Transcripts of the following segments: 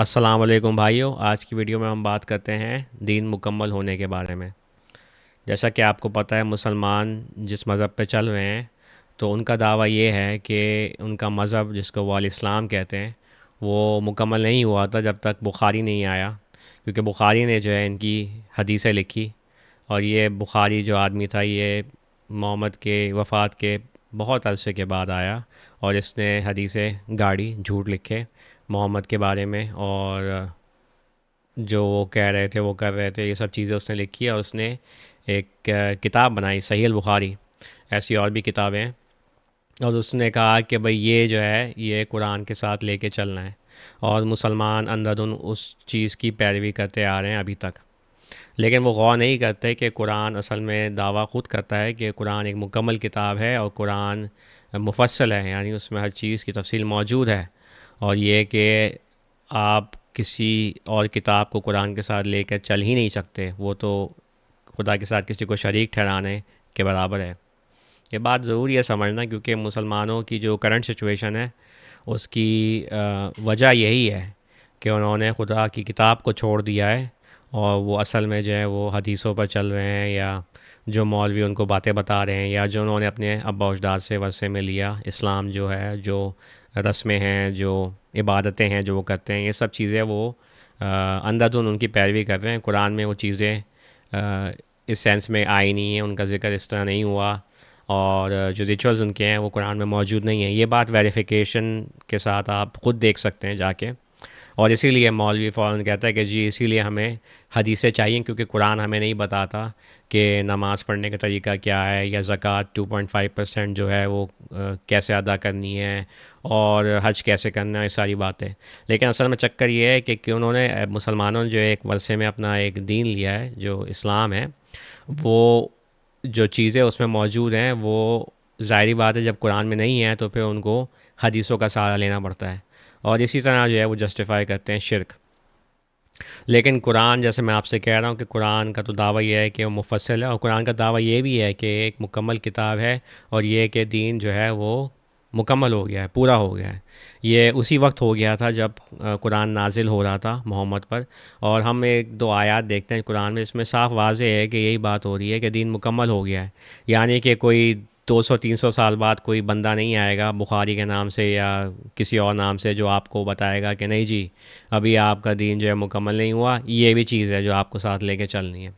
السلام علیکم بھائیوں، آج کی ویڈیو میں ہم بات کرتے ہیں دین مکمل ہونے کے بارے میں۔ جیسا کہ آپ کو پتہ ہے، مسلمان جس مذہب پہ چل رہے ہیں تو ان کا دعویٰ یہ ہے کہ ان کا مذہب، جس کو وہ الاسلام کہتے ہیں، وہ مکمل نہیں ہوا تھا جب تک بخاری نہیں آیا، کیونکہ بخاری نے جو ہے ان کی حدیثیں لکھی، اور یہ بخاری جو آدمی تھا یہ محمد کے وفات کے بہت عرصے کے بعد آیا، اور اس نے حدیثیں گاڑی جھوٹ لکھے محمد کے بارے میں، اور جو وہ کہہ رہے تھے وہ کر رہے تھے، یہ سب چیزیں اس نے لکھی، اور اس نے ایک کتاب بنائی صحیح البخاری۔ ایسی اور بھی کتابیں ہیں، اور اس نے کہا کہ بھئی یہ جو ہے یہ قرآن کے ساتھ لے کے چلنا ہے، اور مسلمان اندھادھند اس چیز کی پیروی کرتے آ رہے ہیں ابھی تک۔ لیکن وہ غور نہیں کرتے کہ قرآن اصل میں دعویٰ خود کرتا ہے کہ قرآن ایک مکمل کتاب ہے، اور قرآن مفصل ہے، یعنی اس میں ہر چیز کی تفصیل موجود ہے، اور یہ کہ آپ کسی اور کتاب کو قرآن کے ساتھ لے کر چل ہی نہیں سکتے، وہ تو خدا کے ساتھ کسی کو شریک ٹھہرانے کے برابر ہے۔ یہ بات ضروری ہے سمجھنا، کیونکہ مسلمانوں کی جو کرنٹ سچویشن ہے اس کی وجہ یہی ہے کہ انہوں نے خدا کی کتاب کو چھوڑ دیا ہے، اور وہ اصل میں جو ہے وہ حدیثوں پر چل رہے ہیں، یا جو مولوی ان کو باتیں بتا رہے ہیں، یا جو انہوں نے اپنے ابا و اجداد سے ورثے میں لیا، اسلام جو ہے، جو رسمیں ہیں، جو عبادتیں ہیں جو وہ کرتے ہیں، یہ سب چیزیں وہ اندھادھند ان کی پیروی کر رہے ہیں۔ قرآن میں وہ چیزیں اس سینس میں آئی نہیں ہیں، ان کا ذکر اس طرح نہیں ہوا، اور جو ریچولز ان کے ہیں وہ قرآن میں موجود نہیں ہیں۔ یہ بات ویریفیکیشن کے ساتھ آپ خود دیکھ سکتے ہیں جا کے، اور اسی لیے مولوی فوراً کہتا ہے کہ جی اسی لیے ہمیں حدیثیں چاہیے، کیونکہ قرآن ہمیں نہیں بتاتا کہ نماز پڑھنے کا طریقہ کیا ہے، یا زکوٰۃ 2.5% جو ہے وہ کیسے ادا کرنی ہے، اور حج کیسے کرنا ہے، یہ ساری باتیں۔ لیکن اصل میں چکر یہ ہے کہ انہوں نے مسلمانوں نے جو ایک ورثے میں اپنا ایک دین لیا ہے جو اسلام ہے، وہ جو چیزیں اس میں موجود ہیں وہ ظاہری بات ہے جب قرآن میں نہیں ہے تو پھر ان کو حدیثوں کا سہارا لینا پڑتا ہے، اور اسی طرح جو ہے وہ جسٹیفائی کرتے ہیں شرک۔ لیکن قرآن، جیسے میں آپ سے کہہ رہا ہوں کہ قرآن کا تو دعویٰ یہ ہے کہ وہ مفصل ہے، اور قرآن کا دعویٰ یہ بھی ہے کہ ایک مکمل کتاب ہے، اور یہ کہ دین جو ہے وہ مکمل ہو گیا ہے، پورا ہو گیا ہے۔ یہ اسی وقت ہو گیا تھا جب قرآن نازل ہو رہا تھا محمد پر، اور ہم ایک دو آیات دیکھتے ہیں قرآن میں، اس میں صاف واضح ہے کہ یہی بات ہو رہی ہے کہ دین مکمل ہو گیا ہے، یعنی کہ کوئی 200 300 سال بعد کوئی بندہ نہیں آئے گا بخاری کے نام سے یا کسی اور نام سے جو آپ کو بتائے گا کہ نہیں جی ابھی آپ کا دین جو ہے مکمل نہیں ہوا، یہ بھی چیز ہے جو آپ کو ساتھ لے کے چلنی ہے۔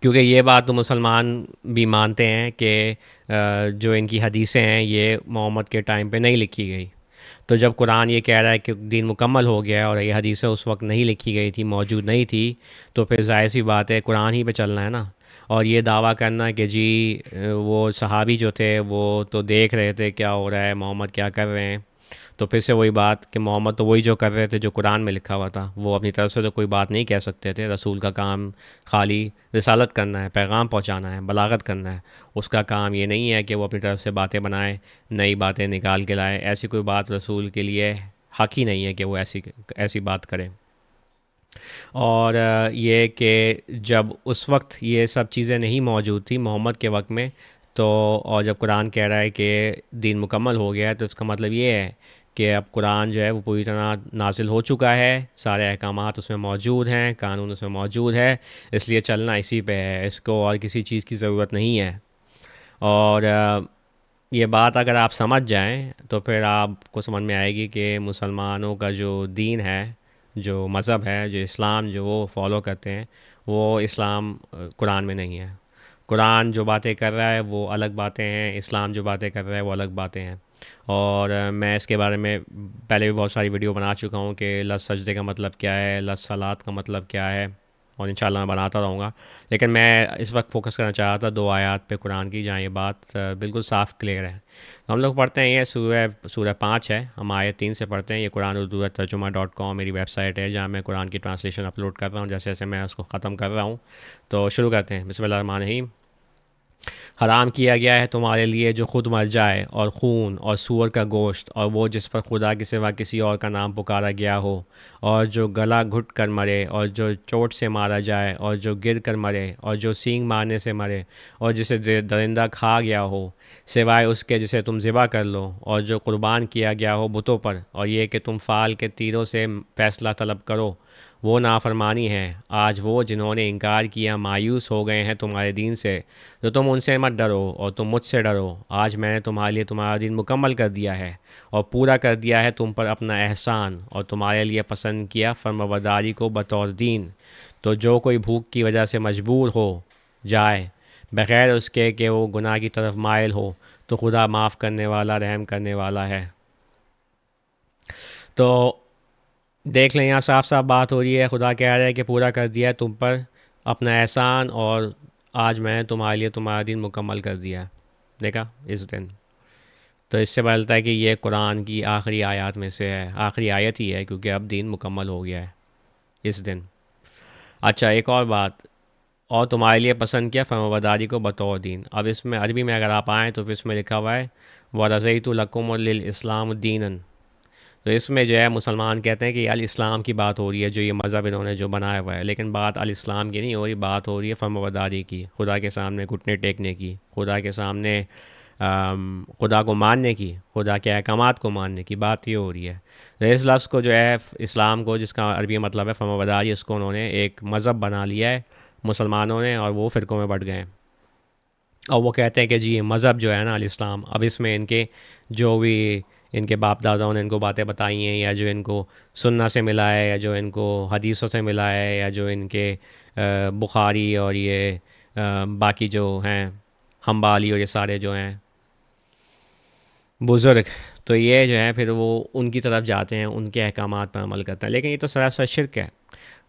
کیونکہ یہ بات تو مسلمان بھی مانتے ہیں کہ جو ان کی حدیثیں ہیں یہ محمد کے ٹائم پہ نہیں لکھی گئی، تو جب قرآن یہ کہہ رہا ہے کہ دین مکمل ہو گیا ہے اور یہ حدیثیں اس وقت نہیں لکھی گئی تھی، موجود نہیں تھی، تو پھر ظاہر سی بات ہے قرآن ہی پہ چلنا ہے نا۔ اور یہ دعویٰ کرنا کہ جی وہ صحابی جو تھے وہ تو دیکھ رہے تھے کیا ہو رہا ہے، محمد کیا کر رہے ہیں، تو پھر سے وہی بات کہ محمد تو وہی جو کر رہے تھے جو قرآن میں لکھا ہوا تھا، وہ اپنی طرف سے تو کوئی بات نہیں کہہ سکتے تھے۔ رسول کا کام خالی رسالت کرنا ہے، پیغام پہنچانا ہے، بلاغت کرنا ہے، اس کا کام یہ نہیں ہے کہ وہ اپنی طرف سے باتیں بنائے، نئی باتیں نکال کے لائے۔ ایسی کوئی بات رسول کے لیے حق ہی نہیں ہے کہ وہ ایسی بات کرے۔ اور یہ کہ جب اس وقت یہ سب چیزیں نہیں موجود تھی محمد کے وقت میں، تو اور جب قرآن کہہ رہا ہے کہ دین مکمل ہو گیا ہے، تو اس کا مطلب یہ ہے کہ اب قرآن جو ہے وہ پوری طرح نازل ہو چکا ہے، سارے احکامات اس میں موجود ہیں، قانون اس میں موجود ہے، اس لیے چلنا اسی پہ ہے، اس کو اور کسی چیز کی ضرورت نہیں ہے۔ اور یہ بات اگر آپ سمجھ جائیں تو پھر آپ کو سمجھ میں آئے گی کہ مسلمانوں کا جو دین ہے، جو مذہب ہے، جو اسلام جو وہ فالو کرتے ہیں، وہ اسلام قرآن میں نہیں ہے۔ قرآن جو باتیں کر رہا ہے وہ الگ باتیں ہیں، اسلام جو باتیں کر رہا ہے وہ الگ باتیں ہیں۔ اور میں اس کے بارے میں پہلے بھی بہت ساری ویڈیو بنا چکا ہوں کہ لفظ سجدے کا مطلب کیا ہے، لفظ صلات کا مطلب کیا ہے، اور انشاءاللہ میں بناتا رہوں گا۔ لیکن میں اس وقت فوکس کرنا چاہ رہا تھا دو آیات پہ قرآن کی، جہاں یہ بات بالکل صاف کلیئر ہے۔ ہم لوگ پڑھتے ہیں، یہ سورہ 5 ہے، ہم آیت 3 سے پڑھتے ہیں۔ یہ قرآن اردو ترجمہ.com میری ویب سائٹ ہے، جہاں میں قرآن کی ٹرانسلیشن اپلوڈ کر رہا ہوں۔ جیسے جیسے میں اس کو ختم کر رہا ہوں تو شروع کرتے ہیں۔ بسم اللہ الرحمن الرحیم۔ حرام کیا گیا ہے تمہارے لیے جو خود مر جائے، اور خون اور سور کا گوشت، اور وہ جس پر خدا کے سوا کسی اور کا نام پکارا گیا ہو، اور جو گلا گھٹ کر مرے، اور جو چوٹ سے مارا جائے، اور جو گر کر مرے، اور جو سینگ مارنے سے مرے، اور جسے درندہ کھا گیا ہو سوائے اس کے جسے تم ذبح کر لو، اور جو قربان کیا گیا ہو بتوں پر، اور یہ کہ تم فال کے تیروں سے فیصلہ طلب کرو، وہ نافرمانی ہے۔ آج وہ جنہوں نے انکار کیا مایوس ہو گئے ہیں تمہارے دین سے، تو تم ان سے مت ڈرو اور تم مجھ سے ڈرو۔ آج میں نے تمہارے لیے تمہارا دین مکمل کر دیا ہے اور پورا کر دیا ہے تم پر اپنا احسان، اور تمہارے لیے پسند کیا فرمانبرداری کو بطور دین۔ تو جو کوئی بھوک کی وجہ سے مجبور ہو جائے بغیر اس کے کہ وہ گناہ کی طرف مائل ہو، تو خدا معاف کرنے والا رحم کرنے والا ہے۔ تو دیکھ لیں، یہاں صاف صاف بات ہو رہی ہے، خدا کہہ رہا ہے کہ پورا کر دیا ہے تم پر اپنا احسان، اور آج میں نے تمہارے لیے تمہارا دین مکمل کر دیا ہے۔ دیکھا اس دن؟ تو اس سے بدلتا ہے کہ یہ قرآن کی آخری آیات میں سے ہے، آخری آیت ہی ہے، کیونکہ اب دین مکمل ہو گیا ہے اس دن۔ اچھا، ایک اور بات، اور تمہارے لیے پسند کیا فرمانبرداری کو بطور دین۔ اب اس میں عربی میں اگر آپ آئیں تو پھر اس میں لکھا ہوا ہے وَرَضَيْتُ لَكُمُ الْإِسْلَامُ دِينًا۔ تو اس میں جو ہے مسلمان کہتے ہیں کہ یہ الاسلام کی بات ہو رہی ہے، جو یہ مذہب انہوں نے جو بنایا ہوا ہے، لیکن بات الاسلام کی نہیں ہو رہی، بات ہو رہی ہے فرمانبرداری کی، خدا کے سامنے گھٹنے ٹیکنے کی، خدا کے سامنے خدا کو ماننے کی، خدا کے احکامات کو ماننے کی بات یہ ہو رہی ہے۔ تو اس لفظ کو جو ہے اسلام کو، جس کا عربی مطلب ہے فرمانبرداری، اس کو انہوں نے ایک مذہب بنا لیا ہے مسلمانوں نے، اور وہ فرقوں میں بٹ گئے ہیں، اور وہ کہتے ہیں کہ جی یہ مذہب جو ہے نا الاسلام، اب اس میں ان کے جو بھی ان کے باپ داداؤں نے ان کو باتیں بتائی ہیں، یا جو ان کو سننا سے ملا ہے، یا جو ان کو حدیثوں سے ملا ہے، یا جو ان کے بخاری اور یہ باقی جو ہیں حنبالی اور یہ سارے جو ہیں بزرگ، تو یہ جو ہے پھر وہ ان کی طرف جاتے ہیں، ان کے احکامات پر عمل کرتے ہیں، لیکن یہ تو سراسر شرک ہے۔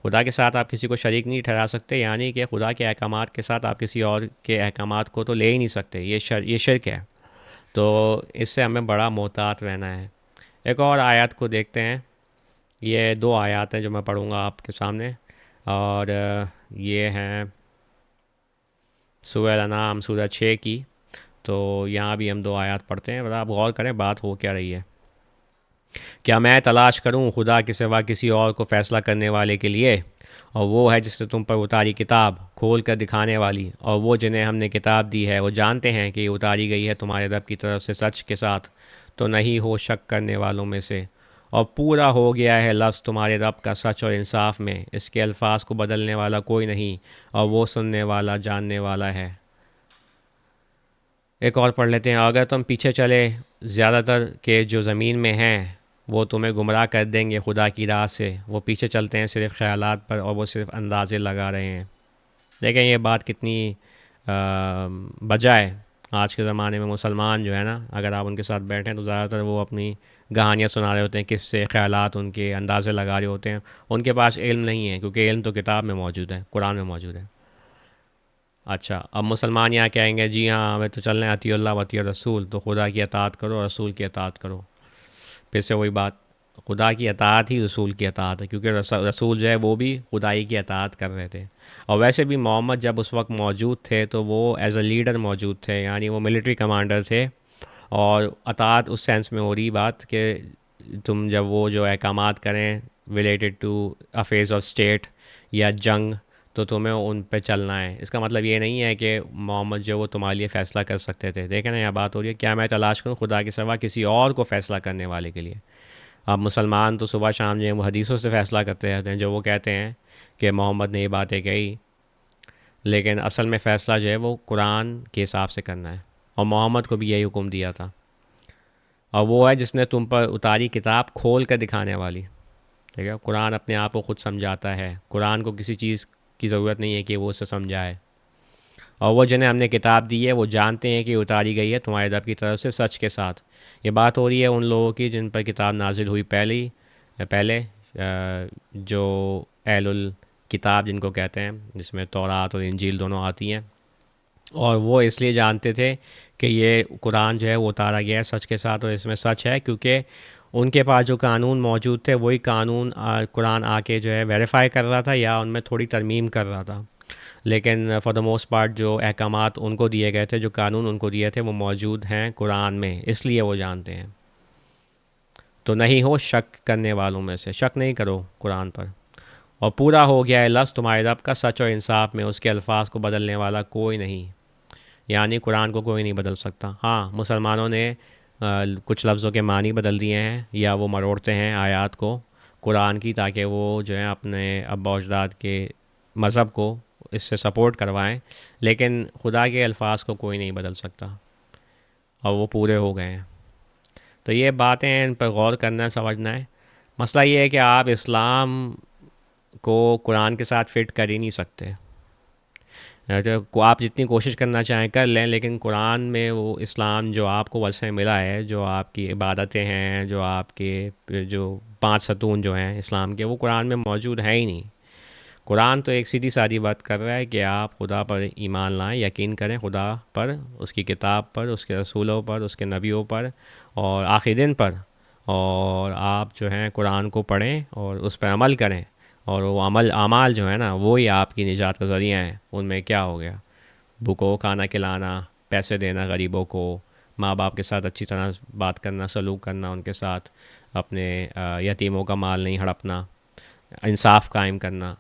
خدا کے ساتھ آپ کسی کو شریک نہیں ٹھہرا سکتے، یعنی کہ خدا کے احکامات کے ساتھ آپ کسی اور کے احکامات کو تو لے ہی نہیں سکتے، یہ شرک ہے۔ تو اس سے ہمیں بڑا محتاط رہنا ہے۔ ایک اور آیات کو دیکھتے ہیں، یہ دو آیات ہیں جو میں پڑھوں گا آپ کے سامنے، اور یہ ہیں سورہ انعام سورہ 6 کی۔ تو یہاں بھی ہم دو آیات پڑھتے ہیں، آپ غور کریں بات ہو کیا رہی ہے۔ کیا میں تلاش کروں خدا کے سوا کسی اور کو فیصلہ کرنے والے کے لیے، اور وہ ہے جس نے تم پر اتاری کتاب کھول کر دکھانے والی، اور وہ جنہیں ہم نے کتاب دی ہے وہ جانتے ہیں کہ یہ اتاری گئی ہے تمہارے رب کی طرف سے سچ کے ساتھ، تو نہیں ہو شک کرنے والوں میں سے، اور پورا ہو گیا ہے لفظ تمہارے رب کا سچ اور انصاف میں، اس کے الفاظ کو بدلنے والا کوئی نہیں، اور وہ سننے والا جاننے والا ہے۔ ایک اور پڑھ لیتے ہیں، اگر تم پیچھے چلے زیادہ تر کہ جو زمین میں ہیں وہ تمہیں گمراہ کر دیں گے خدا کی راہ سے، وہ پیچھے چلتے ہیں صرف خیالات پر، اور وہ صرف اندازے لگا رہے ہیں۔ دیکھیں یہ بات کتنی بجائے آج کے زمانے میں مسلمان جو ہے نا، اگر آپ ان کے ساتھ بیٹھیں تو زیادہ تر وہ اپنی کہانیاں سنا رہے ہوتے ہیں، کس سے خیالات ان کے اندازے لگا رہے ہوتے ہیں، ان کے پاس علم نہیں ہے، کیونکہ علم تو کتاب میں موجود ہے، قرآن میں موجود ہے۔ اچھا، اب مسلمان یہاں کہیں گے جی ہاں ہمیں تو چلنا ہے اطیع اللہ و اطیع رسول، تو خدا کی اطاعت کرو، رسول کی اطاعت کرو۔ پھر سے وہی بات، خدا کی اطاعت ہی رسول کی اطاعت ہے، کیونکہ رسول جو ہے وہ بھی خدائی کی اطاعت کر رہے تھے، اور ویسے بھی محمد جب اس وقت موجود تھے تو وہ ایز اے لیڈر موجود تھے، یعنی وہ ملٹری کمانڈر تھے، اور اطاعت اس سینس میں ہو رہی بات کہ تم جب وہ جو احکامات کریں related to affairs of state یا جنگ، تو تمہیں ان پہ چلنا ہے۔ اس کا مطلب یہ نہیں ہے کہ محمد جو وہ تمہارے لیے فیصلہ کر سکتے تھے۔ دیکھیں نا یہ بات ہو رہی ہے، کیا میں تلاش کروں خدا کے سوا کسی اور کو فیصلہ کرنے والے کے لیے۔ اب مسلمان تو صبح شام جو ہے وہ حدیثوں سے فیصلہ کرتے رہتے ہیں، جو وہ کہتے ہیں کہ محمد نے یہ باتیں کہی، لیکن اصل میں فیصلہ جو ہے وہ قرآن کے حساب سے کرنا ہے، اور محمد کو بھی یہی حکم دیا تھا، اور وہ ہے جس نے تم پر اتاری کتاب کھول کر دکھانے والی۔ ٹھیک ہے، قرآن اپنے آپ کو خود سمجھاتا ہے، قرآن کو کسی چیز کی ضرورت نہیں ہے کہ وہ اسے سمجھائے، اور وہ جنہیں ہم نے کتاب دی ہے وہ جانتے ہیں کہ اتاری گئی ہے تمہارے رب کی طرف سے سچ کے ساتھ۔ یہ بات ہو رہی ہے ان لوگوں کی جن پر کتاب نازل ہوئی پہلے جو اہل الکتاب جن کو کہتے ہیں، جس میں تورات اور انجیل دونوں آتی ہیں، اور وہ اس لیے جانتے تھے کہ یہ قرآن جو ہے وہ اتارا گیا ہے سچ کے ساتھ، اور اس میں سچ ہے، کیونکہ ان کے پاس جو قانون موجود تھے وہی قانون قرآن آ کے جو ہے ویریفائی کر رہا تھا، یا ان میں تھوڑی ترمیم کر رہا تھا۔ لیکن فار دا موسٹ پارٹ جو احکامات ان کو دیے گئے تھے، جو قانون ان کو دیے تھے، وہ موجود ہیں قرآن میں، اس لیے وہ جانتے ہیں۔ تو نہیں ہو شک کرنے والوں میں سے، شک نہیں کرو قرآن پر۔ اور پورا ہو گیا ہے لفظ تمہارے رب کا سچ اور انصاف میں، اس کے الفاظ کو بدلنے والا کوئی نہیں، یعنی قرآن کو کوئی نہیں بدل سکتا۔ ہاں، مسلمانوں نے کچھ لفظوں کے معنی بدل دیے ہیں، یا وہ مروڑتے ہیں آیات کو قرآن کی، تاکہ وہ جو ہے اپنے ابا و اجداد کے مذہب کو اس سے سپورٹ کروائیں، لیکن خدا کے الفاظ کو کوئی نہیں بدل سکتا، اور وہ پورے ہو گئے ہیں۔ تو یہ باتیں ہیں، ان پر غور کرنا ہے، سمجھنا ہے۔ مسئلہ یہ ہے کہ آپ اسلام کو قرآن کے ساتھ فٹ کر ہی نہیں سکتے۔ آپ جتنی کوشش کرنا چاہیں کر لیں، لیکن قرآن میں وہ اسلام جو آپ کو وسع ملا ہے، جو آپ کی عبادتیں ہیں، جو آپ کے جو 5 ستون جو ہیں اسلام کے، وہ قرآن میں موجود ہے ہی نہیں۔ قرآن تو ایک سیدھی سادی بات کر رہا ہے کہ آپ خدا پر ایمان لائیں، یقین کریں خدا پر، اس کی کتاب پر، اس کے رسولوں پر، اس کے نبیوں پر، اور آخری دن پر، اور آپ جو ہیں قرآن کو پڑھیں اور اس پر عمل کریں، اور وہ اعمال جو ہے نا، وہی آپ کی نجات کا ذریعہ ہیں۔ ان میں کیا ہو گیا؟ بھوکوں کو کھانا کھلانا، پیسے دینا غریبوں کو، ماں باپ کے ساتھ اچھی طرح بات کرنا، سلوک کرنا ان کے ساتھ، اپنے یتیموں کا مال نہیں ہڑپنا، انصاف قائم کرنا،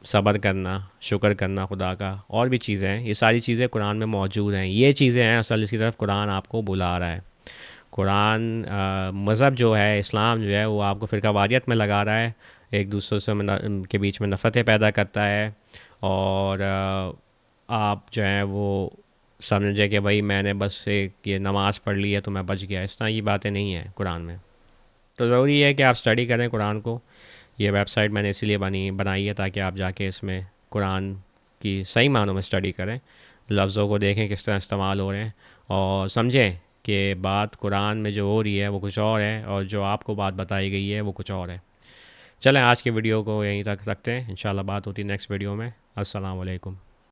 صبر کرنا، شکر کرنا خدا کا، اور بھی چیزیں ہیں۔ یہ ساری چیزیں قرآن میں موجود ہیں۔ یہ چیزیں ہیں اصل اس کی طرف قرآن آپ کو بلا رہا ہے۔ قرآن مذہب جو ہے، اسلام جو ہے، وہ آپ کو فرقہ واریت میں لگا رہا ہے، ایک دوسرے سے کے بیچ میں نفرتیں پیدا کرتا ہے، اور آپ جو ہیں وہ سمجھے کہ بھائی میں نے بس ایک یہ نماز پڑھ لی ہے تو میں بچ گیا، اس طرح کی باتیں نہیں ہیں قرآن میں۔ تو ضروری ہے کہ آپ اسٹڈی کریں قرآن کو۔ یہ ویب سائٹ میں نے اسی لیے بنائی ہے تاکہ آپ جا کے اس میں قرآن کی صحیح معنوں میں اسٹڈی کریں، لفظوں کو دیکھیں کس طرح استعمال ہو رہے ہیں، اور سمجھیں کہ بات قرآن میں جو ہو رہی ہے وہ کچھ اور ہے، اور جو آپ کو بات بتائی گئی ہے وہ کچھ اور ہے۔ چلیں آج کی ویڈیو کو یہیں تک رکھتے ہیں، انشاءاللہ بات ہوتی ہے نیکسٹ ویڈیو میں۔ السلام علیکم۔